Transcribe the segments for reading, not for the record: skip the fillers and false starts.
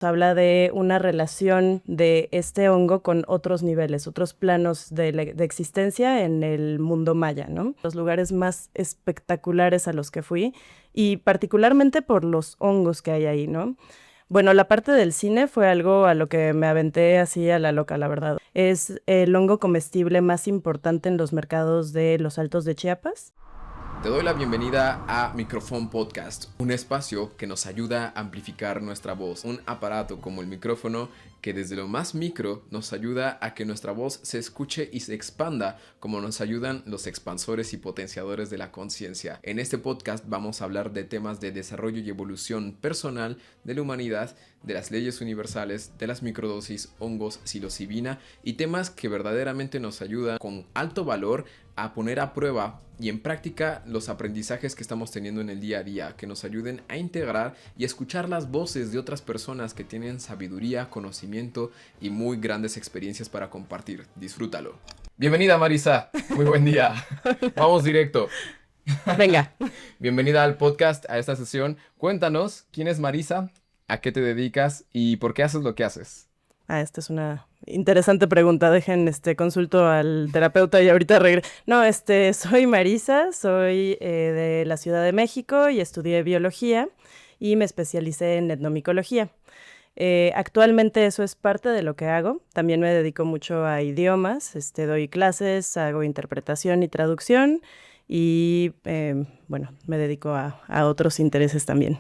Habla de una relación de este hongo con otros niveles, otros planos de existencia en el mundo maya, ¿no? Los lugares más espectaculares a los que fui, y particularmente por los hongos que hay ahí, ¿no? Bueno, la parte del cine fue algo a lo que me aventé así a la loca, la verdad. Es el hongo comestible más importante en los mercados de los Altos de Chiapas. Te doy la bienvenida a Microphone Podcast, un espacio que nos ayuda a amplificar nuestra voz, un aparato como el micrófono que desde lo más micro nos ayuda a que nuestra voz se escuche y se expanda como nos ayudan los expansores y potenciadores de la conciencia. En este podcast vamos a hablar de temas de desarrollo y evolución personal de la humanidad, de las leyes universales, de las microdosis, hongos, psilocibina y temas que verdaderamente nos ayudan con alto valor a poner a prueba y en práctica los aprendizajes que estamos teniendo en el día a día, que nos ayuden a integrar y escuchar las voces de otras personas que tienen sabiduría, conocimiento y muy grandes experiencias para compartir. Disfrútalo. Bienvenida, Marisa, muy buen día. Vamos directo. Venga. Bienvenida al podcast, a esta sesión. Cuéntanos, ¿quién es Marisa? ¿A qué te dedicas? ¿Y por qué haces lo que haces? Esta es una interesante pregunta. Dejen, consulto al terapeuta y ahorita regreso. No, soy Marisa, soy de la Ciudad de México y estudié biología y me especialicé en etnomicología. Actualmente eso es parte de lo que hago. También me dedico mucho a idiomas, doy clases, hago interpretación y traducción y, bueno, me dedico a otros intereses también.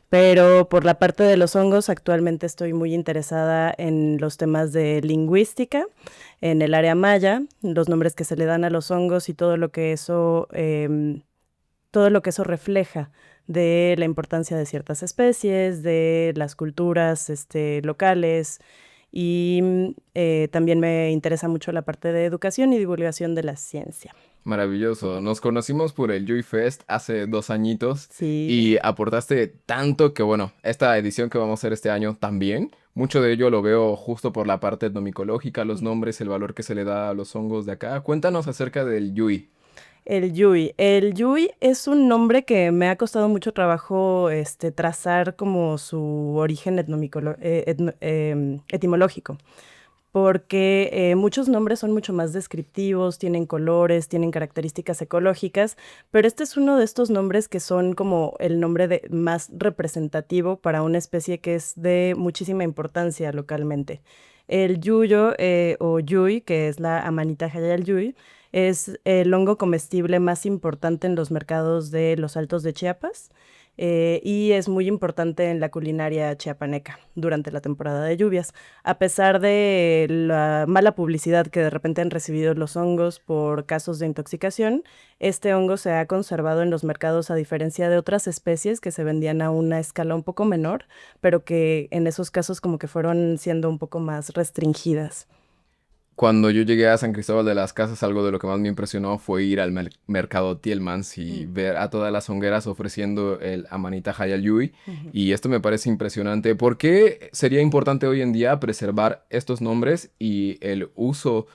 Pero por la parte de los hongos, actualmente estoy muy interesada en los temas de lingüística, en el área maya, los nombres que se le dan a los hongos y todo lo que eso refleja de la importancia de ciertas especies, de las culturas locales, y también me interesa mucho la parte de educación y divulgación de la ciencia. Maravilloso. Nos conocimos por el Joy Fest hace 2 añitos Sí. y aportaste tanto que, bueno, esta edición que vamos a hacer este año también, mucho de ello lo veo justo por la parte etnomicológica, los nombres, el valor que se le da a los hongos de acá. Cuéntanos acerca del Yui. El Yui. El Yui es un nombre que me ha costado mucho trabajo trazar como su origen etimológico, porque muchos nombres son mucho más descriptivos, tienen colores, tienen características ecológicas, pero este es uno de estos nombres que son como el nombre más representativo para una especie que es de muchísima importancia localmente. El yuyo o yui, que es la Amanita hayal yui, es el hongo comestible más importante en los mercados de los Altos de Chiapas, y es muy importante en la culinaria chiapaneca durante la temporada de lluvias. A pesar de la mala publicidad que de repente han recibido los hongos por casos de intoxicación, este hongo se ha conservado en los mercados a diferencia de otras especies que se vendían a una escala un poco menor, pero que en esos casos como que fueron siendo un poco más restringidas. Cuando yo llegué a San Cristóbal de las Casas, algo de lo que más me impresionó fue ir al mercado Tielmans y ver a todas las hongueras ofreciendo el Amanita Hayal Yui. Ujú. Y esto me parece impresionante. ¿Por qué sería importante hoy en día preservar estos nombres y el uso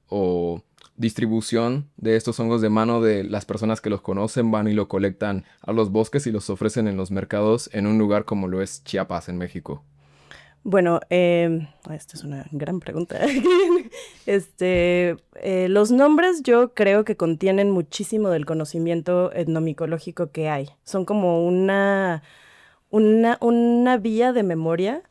o distribución de estos hongos de mano de las personas que los conocen, van y lo colectan a los bosques y los ofrecen en los mercados en un lugar como lo es Chiapas en México? Bueno, esta es una gran pregunta. Los nombres yo creo que contienen muchísimo del conocimiento etnomicológico que hay. Son como una vía de memoria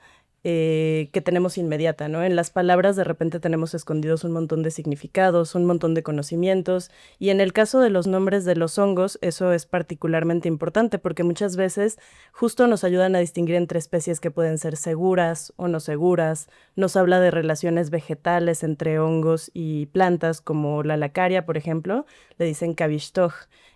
que tenemos inmediata, ¿no? En las palabras de repente tenemos escondidos un montón de significados, un montón de conocimientos, y en el caso de los nombres de los hongos, eso es particularmente importante porque muchas veces justo nos ayudan a distinguir entre especies que pueden ser seguras o no seguras. Nos habla de relaciones vegetales entre hongos y plantas, como la lacaria, por ejemplo, le dicen kabishtoj,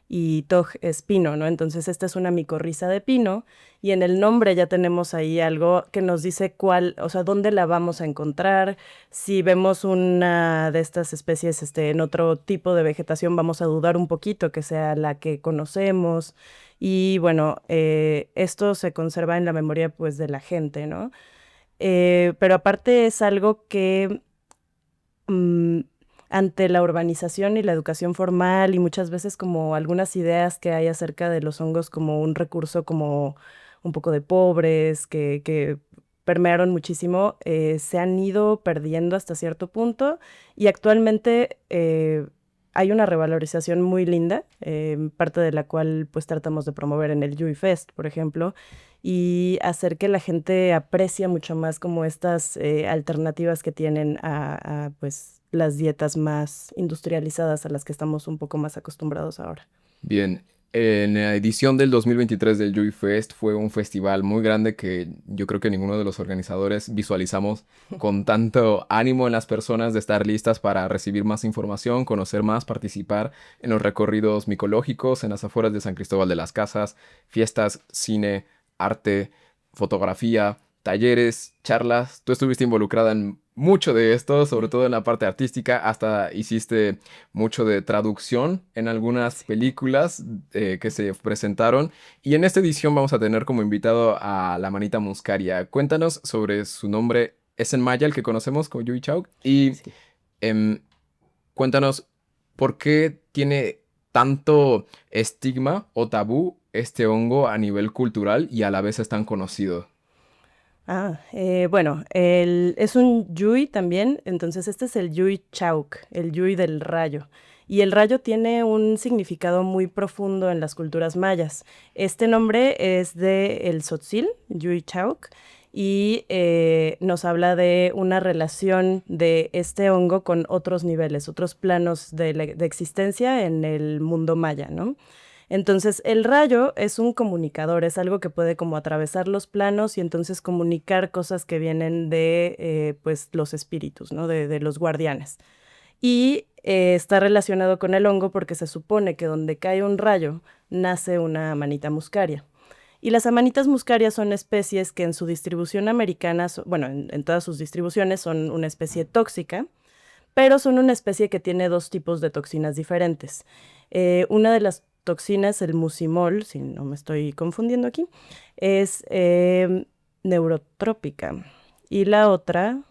y toj es pino, ¿no? Entonces esta es una micorriza de pino, y en el nombre ya tenemos ahí algo que nos dice cuál, o sea, dónde la vamos a encontrar. Si vemos una de estas especies en otro tipo de vegetación, vamos a dudar un poquito que sea la que conocemos. Y bueno, esto se conserva en la memoria pues de la gente, ¿no? Pero aparte es algo que mm, ante la urbanización y la educación formal y muchas veces como algunas ideas que hay acerca de los hongos como un recurso como un poco de pobres, que permearon muchísimo, se han ido perdiendo hasta cierto punto y actualmente hay una revalorización muy linda, parte de la cual pues tratamos de promover en el Yui Fest, por ejemplo, y hacer que la gente aprecie mucho más como estas alternativas que tienen pues las dietas más industrializadas a las que estamos un poco más acostumbrados ahora. Bien, en la edición del 2023 del Yui Fest fue un festival muy grande que yo creo que ninguno de los organizadores visualizamos con tanto ánimo en las personas de estar listas para recibir más información, conocer más, participar en los recorridos micológicos en las afueras de San Cristóbal de las Casas, fiestas, cine, arte, fotografía, talleres, charlas. Tú estuviste involucrada en mucho de esto, sobre todo en la parte artística, hasta hiciste mucho de traducción en algunas películas que se presentaron. Y en esta edición vamos a tener como invitado a la Manita Muscaria. Cuéntanos sobre su nombre. Es en maya el que conocemos como Yui Chauk. Y Sí. em, cuéntanos por qué tiene tanto estigma o tabú este hongo a nivel cultural y a la vez es tan conocido. Bueno, es un yui también, entonces este es el yui chauk, el yui del rayo. Y el rayo tiene un significado muy profundo en las culturas mayas. Este nombre es de el Tzotzil, yui chauk, y nos habla de una relación de este hongo con otros niveles, otros planos de existencia en el mundo maya, ¿no? Entonces, el rayo es un comunicador, es algo que puede como atravesar los planos y entonces comunicar cosas que vienen de, pues, los espíritus, ¿no? De los guardianes. Y está relacionado con el hongo porque se supone que donde cae un rayo nace una amanita muscaria. Y las amanitas muscarias son especies que en su distribución americana, bueno, en todas sus distribuciones son una especie tóxica, pero son una especie que tiene dos tipos de toxinas diferentes. Una de las toxinas, el mucimol, si no me estoy confundiendo aquí, es neurotrópica. Y la otra,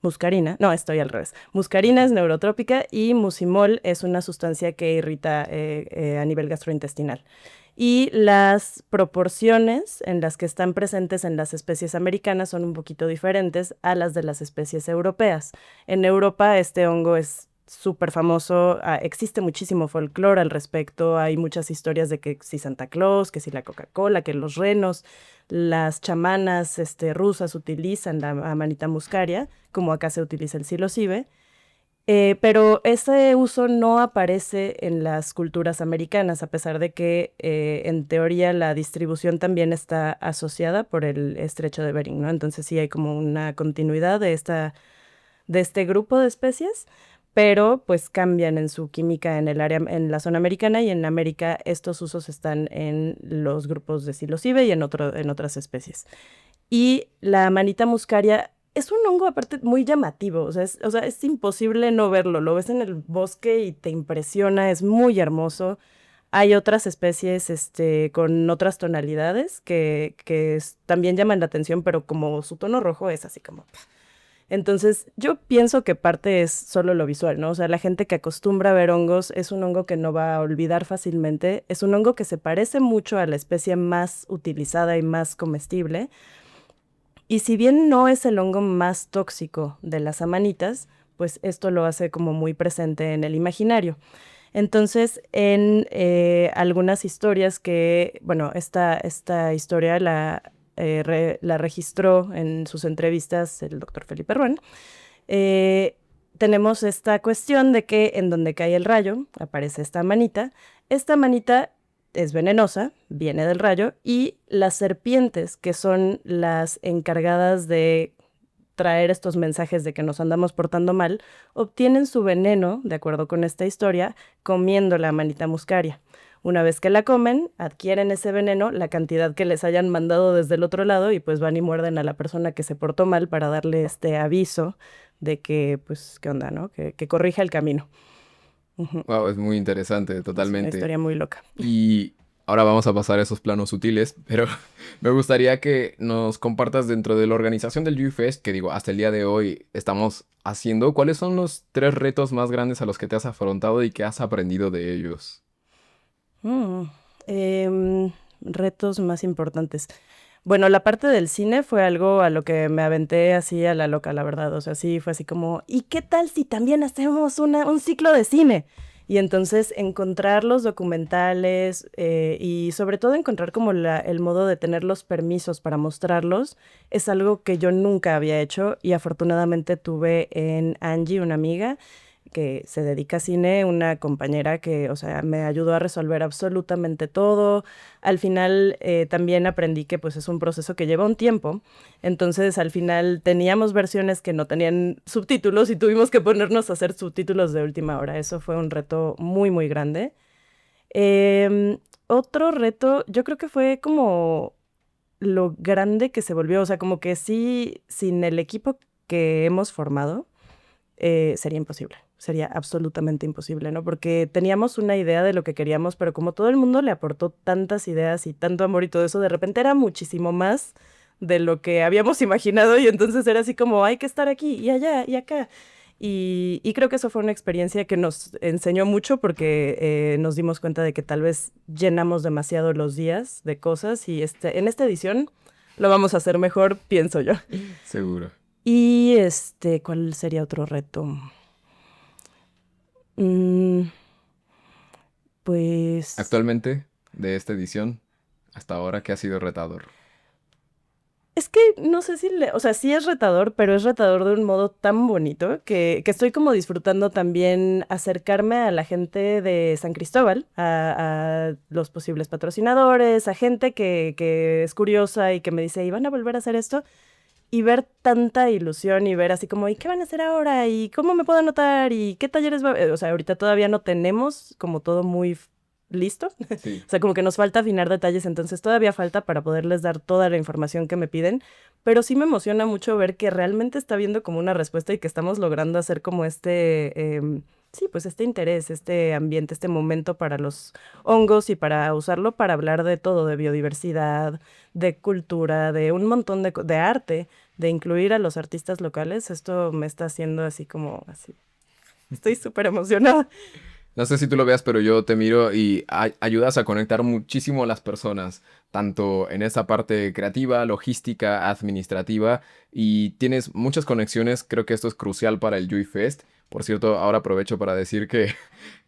muscarina, no, estoy al revés. Muscarina es neurotrópica y mucimol es una sustancia que irrita a nivel gastrointestinal. Y las proporciones en las que están presentes en las especies americanas son un poquito diferentes a las de las especies europeas. En Europa este hongo es súper famoso, existe muchísimo folclore al respecto, hay muchas historias de que si Santa Claus, que si la Coca-Cola, que los renos, las chamanas rusas utilizan la amanita muscaria, como acá se utiliza el psilocibe, pero ese uso no aparece en las culturas americanas, a pesar de que en teoría la distribución también está asociada por el estrecho de Bering, ¿no? Entonces sí hay como una continuidad de este grupo de especies, pero pues cambian en su química en el área, en la zona americana y en América estos usos están en los grupos de psilocibe y en otras especies. Y la manita muscaria es un hongo aparte muy llamativo, o sea, es imposible no verlo, lo ves en el bosque y te impresiona, es muy hermoso. Hay otras especies con otras tonalidades que también llaman la atención, pero como su tono rojo es así como... Entonces, yo pienso que parte es solo lo visual, ¿no? O sea, la gente que acostumbra a ver hongos es un hongo que no va a olvidar fácilmente, es un hongo que se parece mucho a la especie más utilizada y más comestible, y si bien no es el hongo más tóxico de las amanitas, pues esto lo hace como muy presente en el imaginario. Entonces, en algunas historias bueno, esta historia la registró en sus entrevistas el doctor Felipe Ruán, tenemos esta cuestión de que en donde cae el rayo aparece esta manita. Esta manita es venenosa, viene del rayo, y las serpientes, que son las encargadas de traer estos mensajes de que nos andamos portando mal, obtienen su veneno, de acuerdo con esta historia, comiendo la manita muscaria. Una vez que la comen, adquieren ese veneno, la cantidad que les hayan mandado desde el otro lado, y pues van y muerden a la persona que se portó mal para darle este aviso de que, pues, ¿qué onda, no? Que corrija el camino. Ujú. Wow, es muy interesante, Es una totalmente. historia muy loca. Y ahora vamos a pasar a esos planos sutiles, pero me gustaría que nos compartas dentro de la organización del UFest, que digo, hasta el día de hoy estamos haciendo, ¿cuáles son los tres retos más grandes a los que te has afrontado y que has aprendido de ellos? Mm, em, retos más importantes. Bueno, la parte del cine fue algo a lo que me aventé así a la loca, la verdad. O sea, sí, fue así como, ¿y qué tal si también hacemos un ciclo de cine? Y entonces encontrar los documentales y sobre todo encontrar como el modo de tener los permisos para mostrarlos es algo que yo nunca había hecho y afortunadamente tuve en Angie, una amiga que se dedica a cine, una compañera que, o sea, me ayudó a resolver absolutamente todo. Al final también aprendí que pues es un proceso que lleva un tiempo. Entonces al final teníamos versiones que no tenían subtítulos y tuvimos que ponernos a hacer subtítulos de última hora. Eso fue un reto muy, muy grande. Otro reto, yo creo que fue como lo grande que se volvió, o sea, como que sí, sin el equipo que hemos formado, sería imposible, sería absolutamente imposible, ¿no? Porque teníamos una idea de lo que queríamos, pero como todo el mundo le aportó tantas ideas y tanto amor y todo eso, de repente era muchísimo más de lo que habíamos imaginado y entonces era así como hay que estar aquí y allá y acá. Y creo que eso fue una experiencia que nos enseñó mucho porque nos dimos cuenta de que tal vez llenamos demasiado los días de cosas y en esta edición lo vamos a hacer mejor, pienso yo. Seguro. Y ¿cuál sería otro reto? Mm, pues Actualmente, de esta edición, hasta ahora, ¿qué ha sido retador? es que no sé si o sea, sí es retador, pero es retador de un modo tan bonito que estoy como disfrutando también acercarme a la gente de San Cristóbal, a los posibles patrocinadores, a gente que es curiosa y que me dice, ¿y van a volver a hacer esto? Y ver tanta ilusión y ver así como, ¿y qué van a hacer ahora? ¿Y cómo me puedo anotar? ¿Y qué talleres va a haber? O sea, ahorita todavía no tenemos como todo muy listo. Sí. O sea, como que nos falta afinar detalles, entonces todavía falta para poderles dar toda la información que me piden. Pero sí me emociona mucho ver que realmente está viendo como una respuesta y que estamos logrando hacer como sí, pues este interés, este ambiente, este momento para los hongos y para usarlo para hablar de todo, de biodiversidad, de cultura, de un montón de arte, de incluir a los artistas locales. Esto me está haciendo así como así. Estoy súper emocionada. No sé si tú lo veas, pero yo te miro y ayudas a conectar muchísimo a las personas, tanto en esa parte creativa, logística, administrativa, y tienes muchas conexiones. Creo que esto es crucial para el Yui Fest. Por cierto, ahora aprovecho para decir que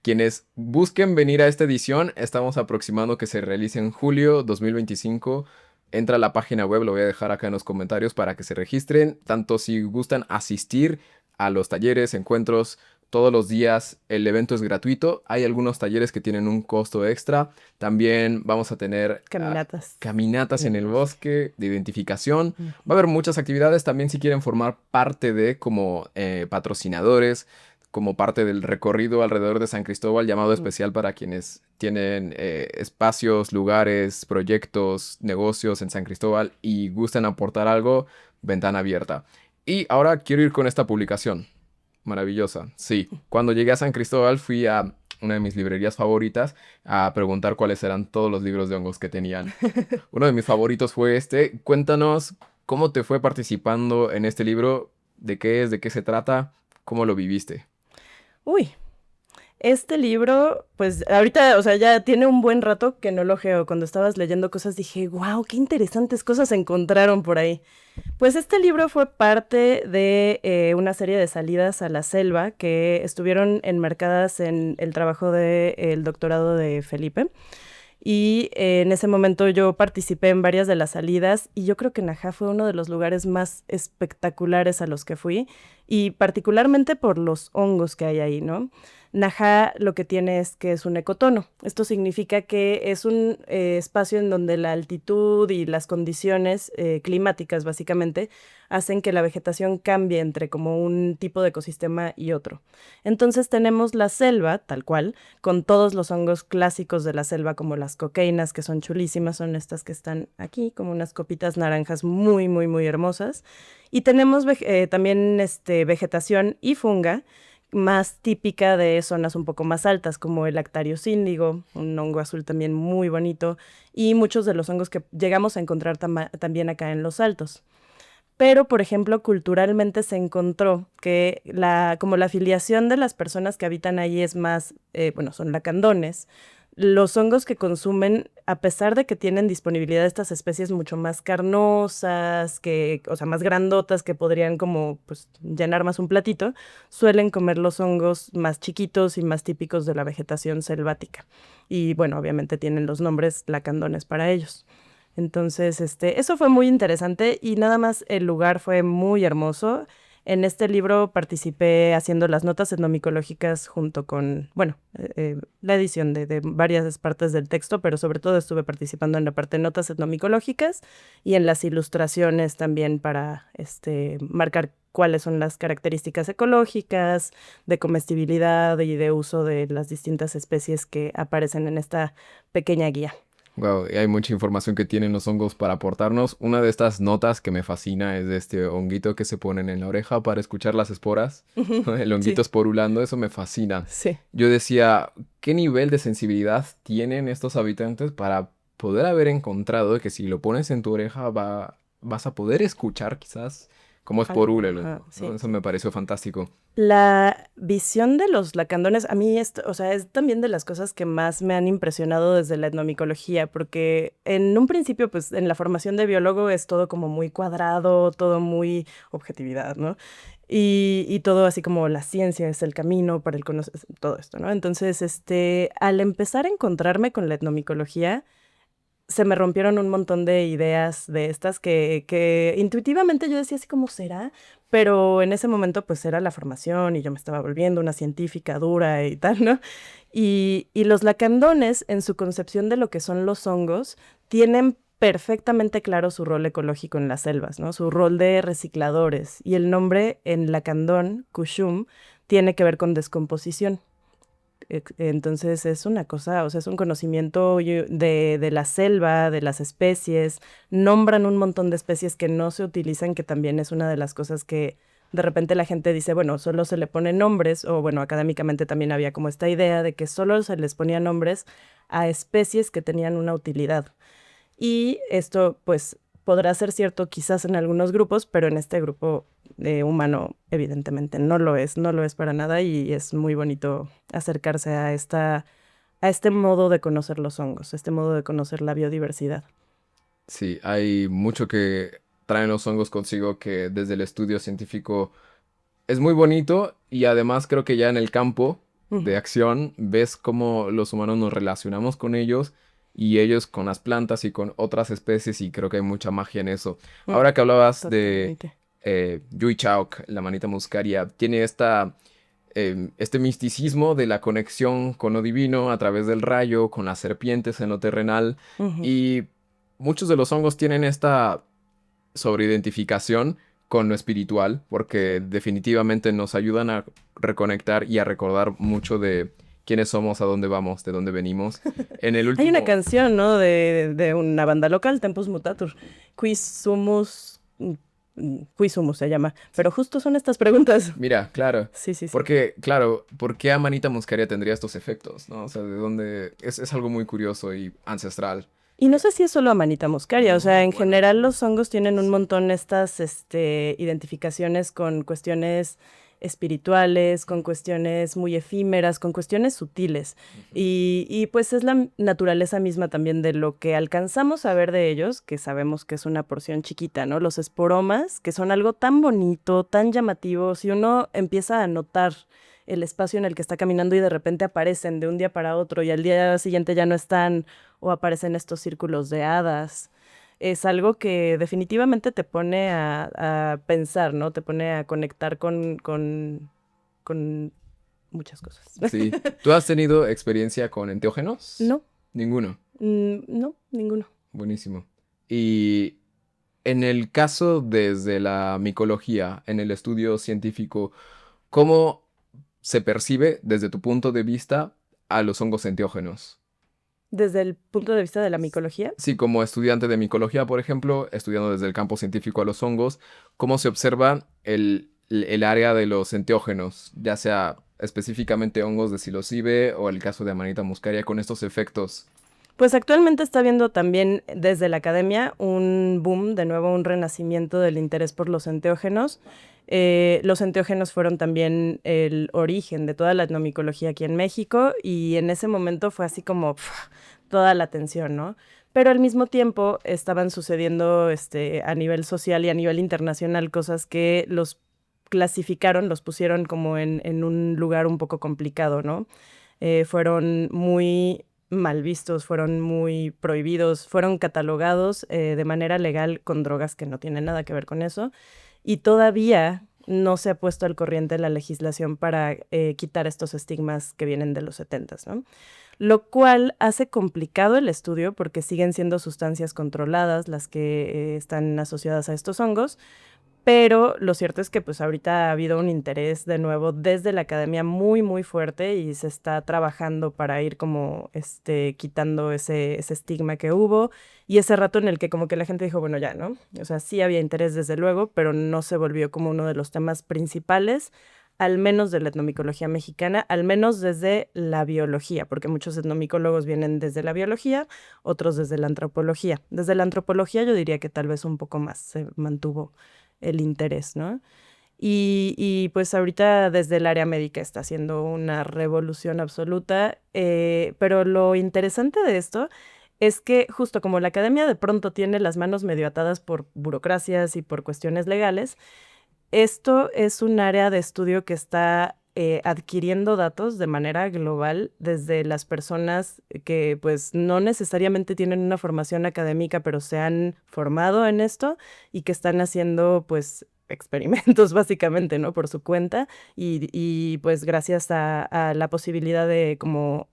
quienes busquen venir a esta edición, estamos aproximando que se realice en julio 2025. Entra a la página web, lo voy a dejar acá en los comentarios para que se registren, tanto si gustan asistir a los talleres, encuentros, todos los días. El evento es gratuito. Hay algunos talleres que tienen un costo extra. También vamos a tener Caminatas. caminatas en el bosque de identificación. Ujú. Va a haber muchas actividades también si quieren formar parte de como patrocinadores, como parte del recorrido alrededor de San Cristóbal, llamado especial para quienes tienen espacios, lugares, proyectos, negocios en San Cristóbal y gustan aportar algo, ventana abierta. Y ahora quiero ir con esta publicación. Maravillosa. Sí, cuando llegué a San Cristóbal fui a una de mis librerías favoritas a preguntar cuáles eran todos los libros de hongos que tenían. Uno de mis favoritos fue este. Cuéntanos cómo te fue participando en este libro, de qué es, de qué se trata, cómo lo viviste. Uy, este libro, pues ahorita, o sea, ya tiene un buen rato que no lo geo. Cuando estabas leyendo cosas dije, wow, qué interesantes cosas se encontraron por ahí. Pues este libro fue parte de una serie de salidas a la selva que estuvieron enmarcadas en el trabajo del doctorado de Felipe. Y en ese momento yo participé en varias de las salidas y yo creo que Najá fue uno de los lugares más espectaculares a los que fui y particularmente por los hongos que hay ahí, ¿no? Najá lo que tiene es que es un ecotono. Esto significa que es un espacio en donde la altitud y las condiciones climáticas básicamente hacen que la vegetación cambie entre como un tipo de ecosistema y otro. Entonces tenemos la selva, tal cual, con todos los hongos clásicos de la selva, como las coqueinas, que son chulísimas, son estas que están aquí, como unas copitas naranjas muy, muy, muy hermosas. Y tenemos también vegetación y funga más típica de zonas un poco más altas, como el Actarius índigo, un hongo azul también muy bonito, y muchos de los hongos que llegamos a encontrar también acá en los altos. Pero, por ejemplo, culturalmente se encontró que como la afiliación de las personas que habitan ahí es más, bueno, son lacandones, los hongos que consumen, a pesar de que tienen disponibilidad de estas especies mucho más carnosas, o sea, más grandotas, que podrían como pues llenar más un platito, suelen comer los hongos más chiquitos y más típicos de la vegetación selvática. Y bueno, obviamente tienen los nombres lacandones para ellos. Entonces, eso fue muy interesante y nada más el lugar fue muy hermoso. En este libro participé haciendo las notas etnomicológicas junto con, bueno, la edición de varias partes del texto, pero sobre todo estuve participando en la parte de notas etnomicológicas y en las ilustraciones también para marcar cuáles son las características ecológicas, de comestibilidad y de uso de las distintas especies que aparecen en esta pequeña guía. Wow, y hay mucha información que tienen los hongos para aportarnos. Una de estas notas que me fascina es de este honguito que se ponen en la oreja para escuchar las esporas. El honguito Sí, esporulando, eso me fascina. sí. Yo decía, ¿qué nivel de sensibilidad tienen estos habitantes para poder haber encontrado que si lo pones en tu oreja vas a poder escuchar quizás cómo Algo, esporula el ajá, hongo, ¿no? sí. Eso me pareció fantástico. La visión de los lacandones, a mí, o sea, es también de las cosas que más me han impresionado desde la etnomicología, porque en un principio, pues, en la formación de biólogo es todo como muy cuadrado, todo muy objetividad, ¿no? Y todo así como la ciencia es el camino para el conocer, todo esto, ¿no? Entonces, al empezar a encontrarme con la etnomicología, se me rompieron un montón de ideas de estas que intuitivamente yo decía así como será, pero en ese momento pues era la formación y yo me estaba volviendo una científica dura y tal, ¿no? Y los lacandones, en su concepción de lo que son los hongos, tienen perfectamente claro su rol ecológico en las selvas, ¿no? Su rol de recicladores. Y el nombre en lacandón, kushum, tiene que ver con descomposición. Entonces es una cosa, o sea, es un conocimiento de la selva, de las especies, nombran un montón de especies que no se utilizan, que también es una de las cosas que de repente la gente dice, bueno, solo se le ponen nombres, o bueno, académicamente también había como esta idea de que solo se les ponía nombres a especies que tenían una utilidad. Y esto, pues, podrá ser cierto quizás en algunos grupos, pero en este grupo humano, evidentemente, no lo es para nada y es muy bonito acercarse a este modo de conocer los hongos, este modo de conocer la biodiversidad. Sí, hay mucho que traen los hongos consigo que desde el estudio científico es muy bonito y además creo que ya en el campo de Ujú, acción ves cómo los humanos nos relacionamos con ellos y ellos con las plantas y con otras especies y creo que hay mucha magia en eso. mm, Ahora que hablabas de totalmente. Yui Chaok, la manita muscaria, tiene este misticismo de la conexión con lo divino a través del rayo, con las serpientes en lo terrenal Ujú. y muchos de los hongos tienen esta sobreidentificación con lo espiritual, porque Sí. definitivamente nos ayudan a reconectar y a recordar mucho de quiénes somos, a dónde vamos, de dónde venimos. En el Hay una último, canción, ¿no? De una banda local, Tempus Mutatur. Quis sumus, Quis sumus se llama. Pero justo son estas preguntas. mira, claro, Sí, sí, sí. porque, claro, ¿por qué Amanita muscaria tendría estos efectos, no? O sea, de dónde, es algo muy curioso y ancestral. Y no sé si es solo Amanita muscaria, o sea, No, en bueno, general los hongos tienen un sí. montón estas identificaciones con cuestiones espirituales, con cuestiones muy efímeras, con cuestiones sutiles. Ujú. Y pues es la naturaleza misma también de lo que alcanzamos a ver de ellos, que sabemos que es una porción chiquita, ¿no? Los esporomas, que son algo tan bonito, tan llamativo, si uno empieza a notar el espacio en el que está caminando y de repente aparecen de un día para otro y al día siguiente ya no están o aparecen estos círculos de hadas. Es algo que definitivamente te pone a pensar, ¿no? Te pone a conectar con muchas cosas. Sí. ¿Tú has tenido experiencia con enteógenos? No, Ninguno. no, ninguno. Buenísimo. Y en el caso desde la micología, en el estudio científico, ¿cómo se percibe desde tu punto de vista a los hongos enteógenos? Desde el punto de vista de la micología, Sí, como estudiante de micología, por ejemplo, estudiando desde el campo científico a los hongos, ¿cómo se observa el área de los enteógenos, ya sea específicamente hongos de psilocibe o el caso de Amanita muscaria con estos efectos? Pues actualmente está habiendo también desde la academia un boom, de nuevo un renacimiento del interés por los enteógenos. Los enteógenos fueron también el origen de toda la etnomicología aquí en México y en ese momento fue así como toda la atención, ¿no? Pero al mismo tiempo estaban sucediendo a nivel social y a nivel internacional cosas que los clasificaron, los pusieron como en un lugar un poco complicado, ¿no? Fueron muy mal vistos, fueron muy prohibidos, fueron catalogados de manera legal con drogas que no tienen nada que ver con eso. Y todavía no se ha puesto al corriente la legislación para quitar estos estigmas que vienen de los 70s, ¿no? Lo cual hace complicado el estudio porque siguen siendo sustancias controladas las que están asociadas a estos hongos, pero lo cierto es que pues ahorita ha habido un interés de nuevo desde la academia muy, muy fuerte y se está trabajando para ir como quitando ese estigma que hubo y ese rato en el que como que la gente dijo, bueno, ya, ¿no? O sea, sí había interés desde luego, pero no se volvió como uno de los temas principales, al menos de la etnomicología mexicana, al menos desde la biología, porque muchos etnomicólogos vienen desde la biología, otros desde la antropología. Desde la antropología yo diría que tal vez un poco más se mantuvo el interés, ¿no? Pues ahorita desde el área médica está haciendo una revolución absoluta, pero lo interesante de esto es que justo como la academia de pronto tiene las manos medio atadas por burocracias y por cuestiones legales, esto es un área de estudio que está adquiriendo datos de manera global desde las personas que pues no necesariamente tienen una formación académica, pero se han formado en esto y que están haciendo pues experimentos básicamente, ¿no? Por su cuenta y pues gracias a la posibilidad de como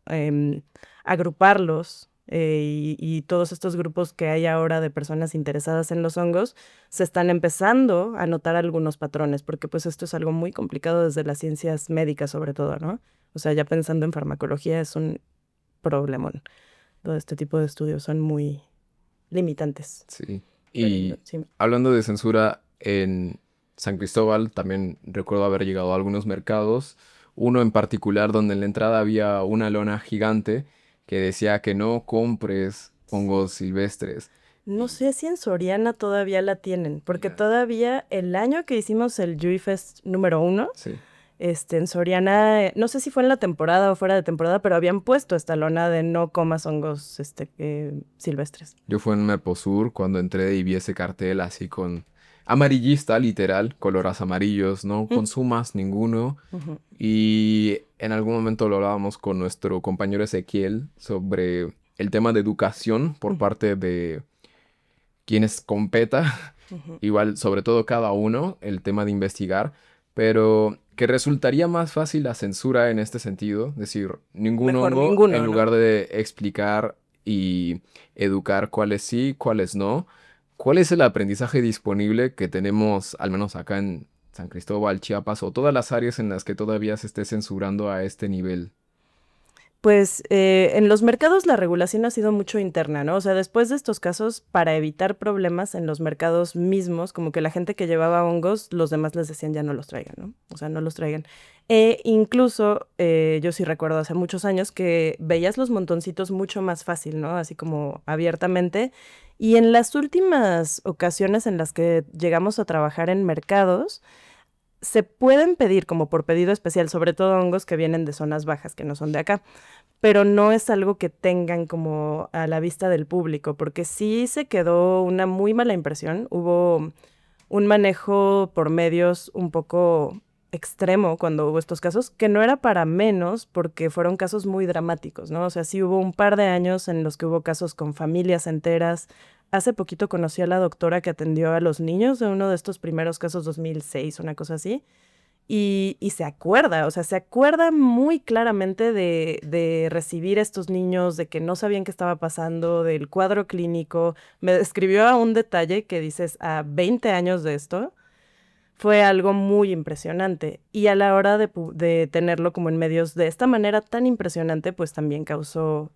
agruparlos y todos estos grupos que hay ahora de personas interesadas en los hongos, se están empezando a notar algunos patrones, porque pues esto es algo muy complicado desde las ciencias médicas sobre todo, ¿no? O sea, ya pensando en farmacología es un problemón. Todo este tipo de estudios son muy limitantes. Sí. Pero, Y sí. hablando de censura, en San Cristóbal también recuerdo haber llegado a algunos mercados, uno en particular donde en la entrada había una lona gigante que decía que no compres hongos silvestres. No Y sé si en Soriana todavía la tienen, porque ya, todavía el año que hicimos el Yui Fest número 1, sí. en Soriana, no sé si fue en la temporada o fuera de temporada, pero habían puesto esta lona de no comas hongos silvestres. Yo fui en Mercosur cuando entré y vi ese cartel así con amarillista, literal, colores amarillos, no Mm, consumas ninguno. ujú, Y en algún momento lo hablábamos con nuestro compañero Ezequiel sobre el tema de educación por ujú, parte de quienes competa, ujú. igual sobre todo cada uno, el tema de investigar, pero que resultaría más fácil la censura en este sentido, decir, ningún Mejor hongo en ninguno, ¿no? lugar de explicar y educar cuáles sí, cuáles no. ¿Cuál es el aprendizaje disponible que tenemos, al menos acá en San Cristóbal, Chiapas, o todas las áreas en las que todavía se esté censurando a este nivel? Pues en los mercados la regulación ha sido mucho interna, ¿no? O sea, después de estos casos, para evitar problemas en los mercados mismos, como que la gente que llevaba hongos, los demás les decían ya no los traigan, ¿no? O sea, no los traigan. Incluso yo sí recuerdo hace muchos años que veías los montoncitos mucho más fácil, ¿no? Así como abiertamente. Y en las últimas ocasiones en las que llegamos a trabajar en mercados, se pueden pedir como por pedido especial, sobre todo hongos que vienen de zonas bajas, que no son de acá, pero no es algo que tengan como a la vista del público, porque sí se quedó una muy mala impresión. Hubo un manejo por medios un poco extremo cuando hubo estos casos, que no era para menos porque fueron casos muy dramáticos, ¿no? O sea, sí hubo un par de años en los que hubo casos con familias enteras. Hace poquito conocí a la doctora que atendió a los niños de uno de estos primeros casos, 2006, una cosa así, y se acuerda, o sea, se acuerda muy claramente de recibir a estos niños, de que no sabían qué estaba pasando, del cuadro clínico. Me describió a un detalle que dices, a 20 años de esto, fue algo muy impresionante. Y a la hora de tenerlo como en medios de esta manera tan impresionante, pues también causó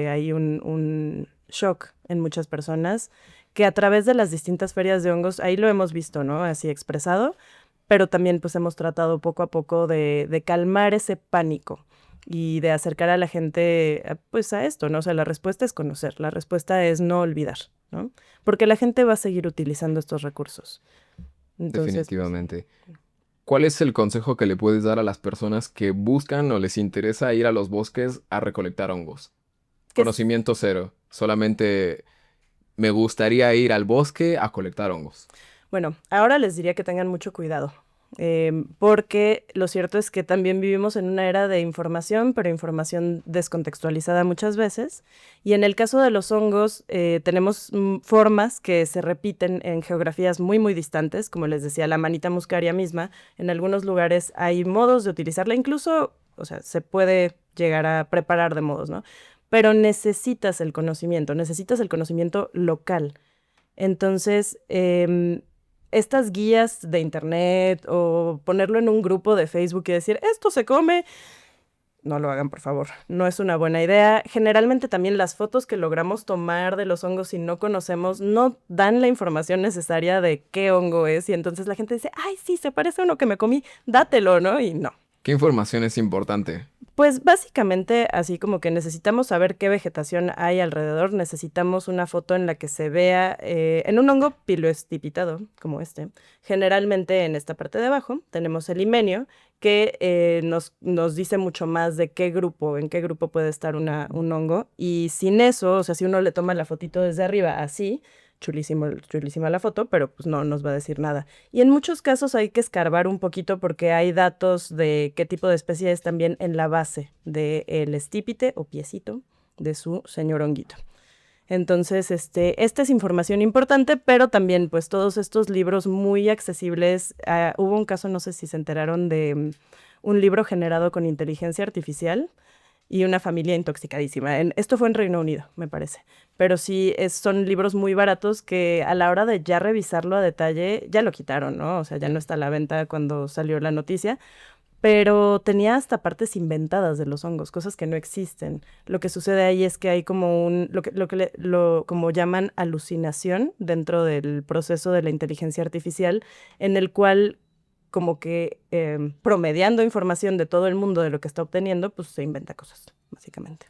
ahí un shock en muchas personas, que a través de las distintas ferias de hongos, ahí lo hemos visto, ¿no? Así expresado, pero también pues hemos tratado poco a poco de calmar ese pánico. y de acercar a la gente pues a esto, ¿no? O sea, la respuesta es conocer, la respuesta es no olvidar, ¿no? Porque la gente va a seguir utilizando estos recursos. Entonces, Definitivamente. ¿Cuál es el consejo que le puedes dar a las personas que buscan o les interesa ir a los bosques a recolectar hongos? que es, Conocimiento cero. Solamente me gustaría ir al bosque a colectar hongos. bueno, ahora les diría que tengan mucho cuidado, porque lo cierto es que también vivimos en una era de información, pero información descontextualizada muchas veces. Y en el caso de los hongos, tenemos formas que se repiten en geografías muy, muy distantes, como les decía, la manita muscaria misma. En algunos lugares hay modos de utilizarla, incluso, o sea, se puede llegar a preparar de modos, ¿no? Pero necesitas el conocimiento local. Entonces, estas guías de internet o ponerlo en un grupo de Facebook y decir, esto se come, no lo hagan, por favor. No es una buena idea. Generalmente también las fotos que logramos tomar de los hongos si no conocemos no dan la información necesaria de qué hongo es y entonces la gente dice, ay, sí, se parece a uno que me comí, dátelo, ¿no? Y no. ¿Qué información es importante? Pues básicamente así como que necesitamos saber qué vegetación hay alrededor, necesitamos una foto en la que se vea en un hongo piloestipitado como este. Generalmente en esta parte de abajo tenemos el himenio que nos dice mucho más de en qué grupo puede estar un hongo y sin eso, o sea, si uno le toma la fotito desde arriba así, chulísima la foto, pero pues no nos va a decir nada. Y en muchos casos hay que escarbar un poquito porque hay datos de qué tipo de especie es también en la base del estípite o piecito de su señor honguito. Entonces, esta es información importante, pero también, pues, todos estos libros muy accesibles. Hubo un caso, no sé si se enteraron, de un libro generado con inteligencia artificial y una familia intoxicadísima. Esto fue en Reino Unido, me parece. Pero sí, son libros muy baratos que a la hora de ya revisarlo a detalle, ya lo quitaron, ¿no? O sea, ya no está a la venta cuando salió la noticia. Pero tenía hasta partes inventadas de los hongos, cosas que no existen. Lo que sucede ahí es que hay como como llaman alucinación dentro del proceso de la inteligencia artificial, en el cual como que promediando información de todo el mundo de lo que está obteniendo, pues se inventa cosas, básicamente.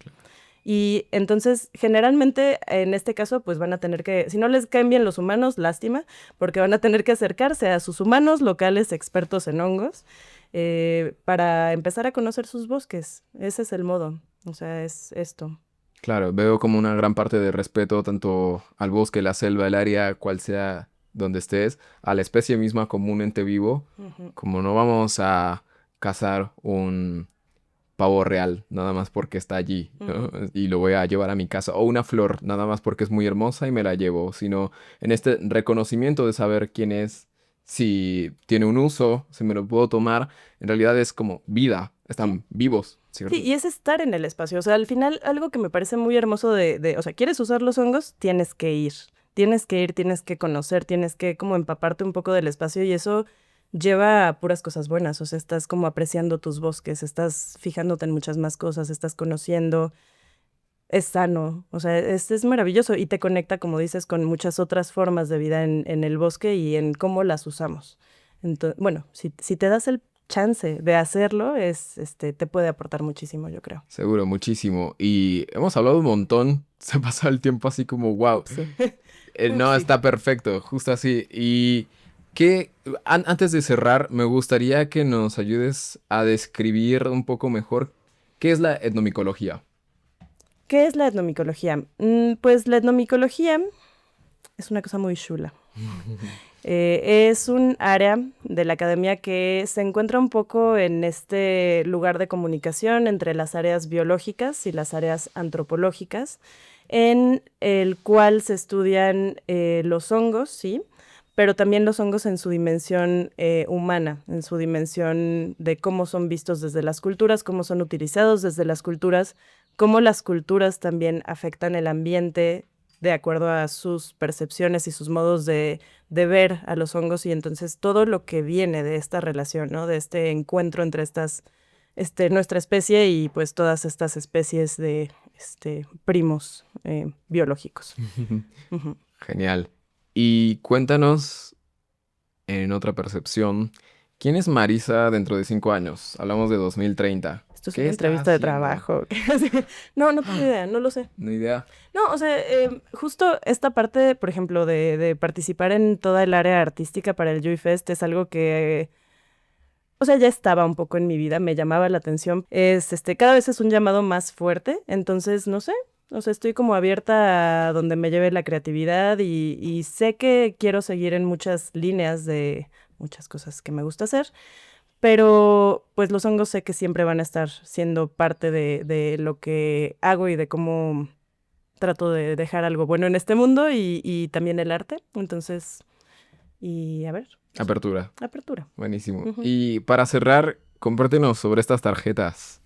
Y entonces, generalmente, en este caso, pues van a tener que, si no les caen bien los humanos, lástima, porque van a tener que acercarse a sus humanos locales expertos en hongos para empezar a conocer sus bosques. Ese es el modo, o sea, es esto. Claro, veo como una gran parte de respeto tanto al bosque, la selva, el área, cual sea donde estés, a la especie misma como un ente vivo, Ujú. como no vamos a cazar un pavo real nada más porque está allí, ¿no? Ujú. Y lo voy a llevar a mi casa, o una flor nada más porque es muy hermosa y me la llevo, sino en este reconocimiento de saber quién es, si tiene un uso, si me lo puedo tomar, en realidad es como vida, Sí. están vivos, Sí, ¿cierto? y es estar en el espacio. O sea, al final, algo que me parece muy hermoso o sea, ¿quieres usar los hongos? Tienes que ir. Tienes que ir, tienes que conocer, tienes que como empaparte un poco del espacio y eso lleva a puras cosas buenas. O sea, estás como apreciando tus bosques, estás fijándote en muchas más cosas, estás conociendo, es sano. O sea, es maravilloso y te conecta, como dices, con muchas otras formas de vida en el bosque y en cómo las usamos. Entonces, bueno, si te das el chance de hacerlo, te puede aportar muchísimo, yo creo. Seguro, muchísimo. Y hemos hablado un montón, se pasa el tiempo así como, wow, Upsi. no, Upsi. está perfecto, justo así. Y que antes de cerrar, me gustaría que nos ayudes a describir un poco mejor qué es la etnomicología. ¿Qué es la etnomicología? Pues la etnomicología es una cosa muy chula. Es un área de la academia que se encuentra un poco en este lugar de comunicación entre las áreas biológicas y las áreas antropológicas, en el cual se estudian los hongos, sí, pero también los hongos en su dimensión humana, en su dimensión de cómo son vistos desde las culturas, cómo son utilizados desde las culturas, cómo las culturas también afectan el ambiente de acuerdo a sus percepciones y sus modos de ver a los hongos y entonces todo lo que viene de esta relación, ¿no? De este encuentro entre nuestra especie y pues todas estas especies de primos biológicos. Ujú. Genial. Y cuéntanos, en otra percepción, ¿quién es Marisa dentro de 5 años? Hablamos de 2030. Esto es ¿Qué una está entrevista de haciendo? trabajo. No, no tengo idea, no lo sé. No idea. No, o sea, justo esta parte, por ejemplo, de participar en toda el área artística para el Joy Fest es algo que, o sea, ya estaba un poco en mi vida, me llamaba la atención. Cada vez es un llamado más fuerte, entonces, no sé, o sea, estoy como abierta a donde me lleve la creatividad y sé que quiero seguir en muchas líneas de muchas cosas que me gusta hacer, pero pues los hongos sé que siempre van a estar siendo parte de lo que hago y de cómo trato de dejar algo bueno en este mundo y también el arte. Entonces, y a ver, Apertura. apertura. Buenísimo. Ujú. Y para cerrar, compártenos sobre estas tarjetas.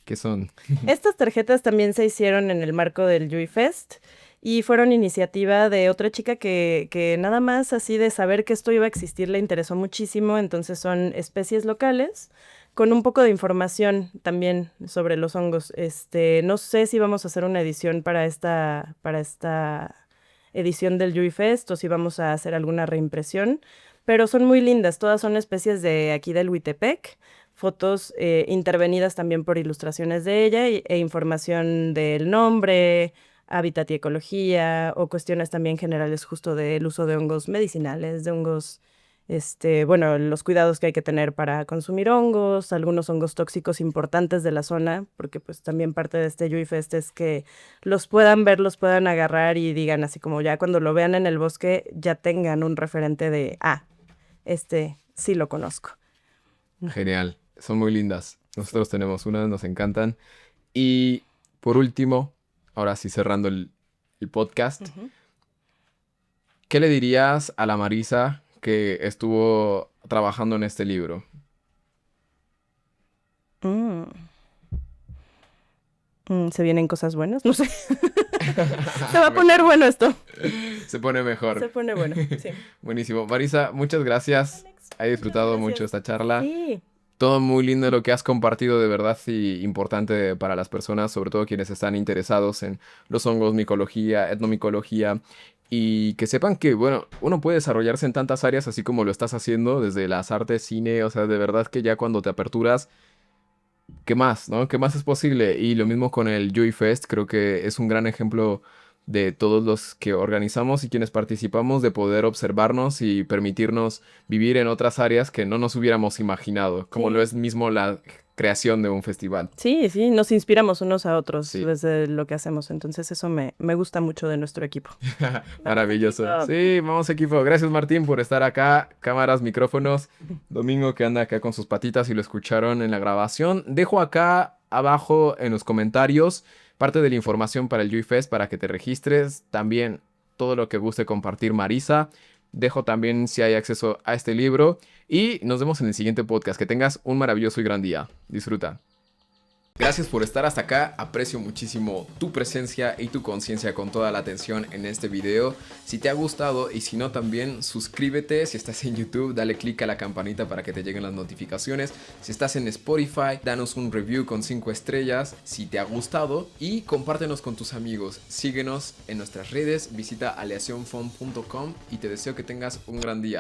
¿Qué son? Estas tarjetas también se hicieron en el marco del Joy Fest y fueron iniciativa de otra chica que nada más así de saber que esto iba a existir le interesó muchísimo. Entonces son especies locales con un poco de información también sobre los hongos. No sé si vamos a hacer una edición para esta edición del Joy Fest o si vamos a hacer alguna reimpresión, pero son muy lindas. Todas son especies de aquí del Huitepec, fotos intervenidas también por ilustraciones de ella e información del nombre, hábitat y ecología, o cuestiones también generales justo del uso de hongos medicinales, de hongos, bueno, los cuidados que hay que tener para consumir hongos, algunos hongos tóxicos importantes de la zona, porque pues también parte de este Joy Fest es que los puedan ver, los puedan agarrar y digan así como ya cuando lo vean en el bosque ya tengan un referente de, sí lo conozco. Genial. Son muy lindas. Nosotros tenemos unas, nos encantan. Y por último, ahora sí cerrando el podcast, Ujú. ¿qué le dirías a la Marisa que estuvo trabajando en este libro? Mm. Se vienen cosas buenas, no sé. Se va a poner bueno esto. Se pone mejor. Se pone bueno, sí. Buenísimo. Marisa, muchas gracias. Alex, He disfrutado muchas mucho gracias. esta charla. Sí. Todo muy lindo lo que has compartido, de verdad, y importante para las personas, sobre todo quienes están interesados en los hongos, micología, etnomicología, y que sepan que, bueno, uno puede desarrollarse en tantas áreas así como lo estás haciendo, desde las artes, cine, o sea, de verdad que ya cuando te aperturas, ¿qué más, no? ¿Qué más es posible? Y lo mismo con el Joy Fest, creo que es un gran ejemplo de todos los que organizamos y quienes participamos de poder observarnos y permitirnos vivir en otras áreas que no nos hubiéramos imaginado, como lo Sí. es mismo la creación de un festival. Sí, sí, nos inspiramos unos a otros Sí, desde lo que hacemos. Entonces eso me gusta mucho de nuestro equipo. maravilloso. Vamos, equipo. Sí, vamos equipo. Gracias Martín por estar acá. Cámaras, micrófonos. Domingo que anda acá con sus patitas y lo escucharon en la grabación. Dejo acá abajo en los comentarios parte de la información para el Joy Fest para que te registres. También todo lo que guste compartir Marisa. Dejo también si hay acceso a este libro. Y nos vemos en el siguiente podcast. Que tengas un maravilloso y gran día. Disfruta. Gracias por estar hasta acá, aprecio muchísimo tu presencia y tu conciencia con toda la atención en este video. Si te ha gustado y si no también suscríbete, si estás en YouTube dale click a la campanita para que te lleguen las notificaciones. Si estás en Spotify danos un review con 5 estrellas si te ha gustado y compártenos con tus amigos. Síguenos en nuestras redes, visita aleacionfon.com y te deseo que tengas un gran día.